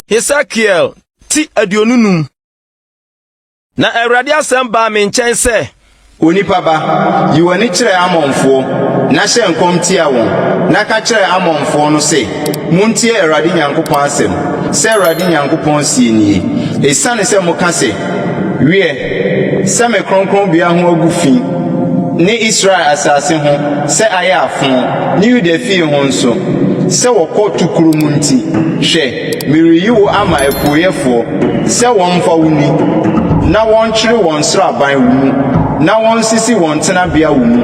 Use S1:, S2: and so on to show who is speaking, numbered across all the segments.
S1: Ezekiel ti adionunum. Na Awurade asɛm ba me nkyɛn sɛ,
S2: Onipa ba, yi w'ani kyerɛ Ammonfo, na hyɛ nkɔm tia wɔn, na ka kyerɛ Ammonfo no sɛ, muntie Awurade Nyankopɔn asɛm, sɛ Awurade Nyankopɔn sie nie. Esiane sɛ moka sɛ, wie, sɛ me kronkronbea ho agu fi, ne Israel asase ho, sɛ ayɛ afo, ne Yuda fie ho nso, sɛ wɔkɔ tukuru mu nti, hwɛ, mereyi wo ama apuoyɛfoɔ, sɛ wɔmfa wo ni, na wɔnkyere wɔn sraban wo mu, na wɔn sisi wɔn tenabea wo mu,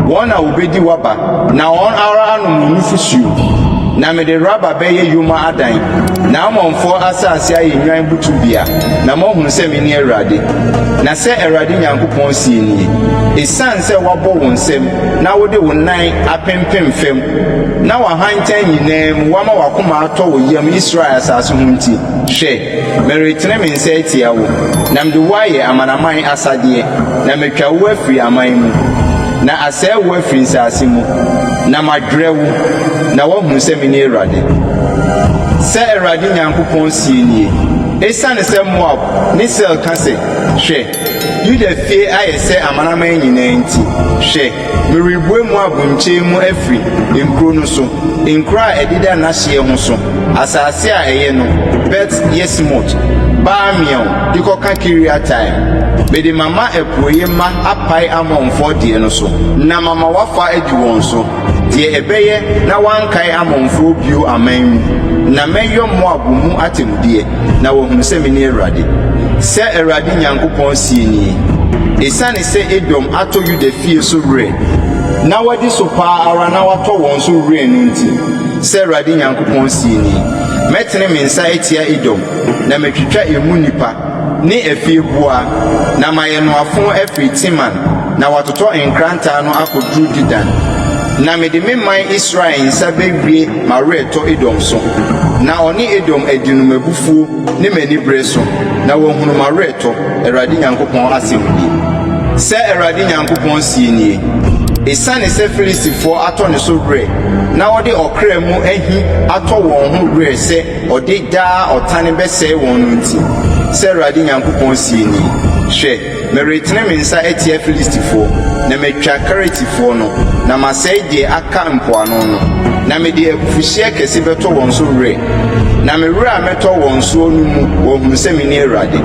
S2: wɔn na wobedi waba, na wɔn ara anom nufusuo, na mede raba bɛyɛ yoma adan, na Ammonfo asase ayɛ nwan butubea, na mohunu sɛ me ne Awurade. Na sɛ Awurade Nyankopɔn sie nie, esiane sɛ wɔabɔ wo nsɛm, na wode wo nan apempem fam, na wahantan nyinaa mu wama wakoma atɔ wo yam Israel asase ho nti, hwɛ, meretene me nsa atia wo, na mede wo ayɛ amanaman asadeɛ, na metwa wo afiri aman mu, na asɛe wo afiri nsase mu, na madwerɛ wo, na woahunu sɛ me ne Awurade. Sɛ Awurade Nyankopɔn sie nie, esiane sɛ Moab ne Sel ka sɛ, hwɛ, Yuda fie ayɛ sɛ amanaman nyinaa nti, hwɛ, merebue Moab nkyɛn mu afiri nkuro no so, nkuro a ɛdeda n'ahyeɛ ho so, asase a ɛyɛ no, Bet-Yesimot, Baal-Meon, de kɔka Kiriataim. Mede mama apuoyɛ ma apae Ammonfo deɛ no so, na mama wafa adi wɔn so, deɛ ɛbɛyɛ na wankae Ammonfo bio aman mu, na mɛyɔ Moab mu atemmudeɛ, na wɔhunu sɛ me ne Awurade. Sɛ Awurade Nyankopɔn sie nie, esiane sɛ Edom atɔ Yuda fie so werɛ, na wɔde so paa ara na watɔ wɔn so werɛ no nti, sɛ Awurade Nyankopɔn sie nie, mɛtene me nsa atia Edom, na metwitwa emu nipa ne afieboa, na mayɛ no afo afiri Timan, na watotɔ nkrantaa no akɔduru Didan. Na mede me man Israel nsa bewie mawerɛtɔ Edom so, na ɔne Edom adi no mabufuo ne m'anibere so, na wɔhunu mawerɛtɔ Awurade Nyankopɔn asɛm die. Sɛ Awurade Nyankopɔn sie nie, esiane sɛ Filistifoɔ atɔ ne so werɛ, na wɔde ɔkra mu ahi atɔ wɔn ho werɛ sɛ ɔde daa ɔtane bɛsɛe wɔn no nti, sɛ Awurade Nyankopɔn sie nie, hwɛ, meretene me nsa atia Filistifoɔ, na matwa Keretifoɔ no, na masɛe deɛ aka mpoano no, na mede abufuhyeɛ kɛse bɛtɔ wɔn so werɛ, na me werɛ a mɛtɔ wɔn soɔ no mu wɔhunu sɛ me ne Awurade.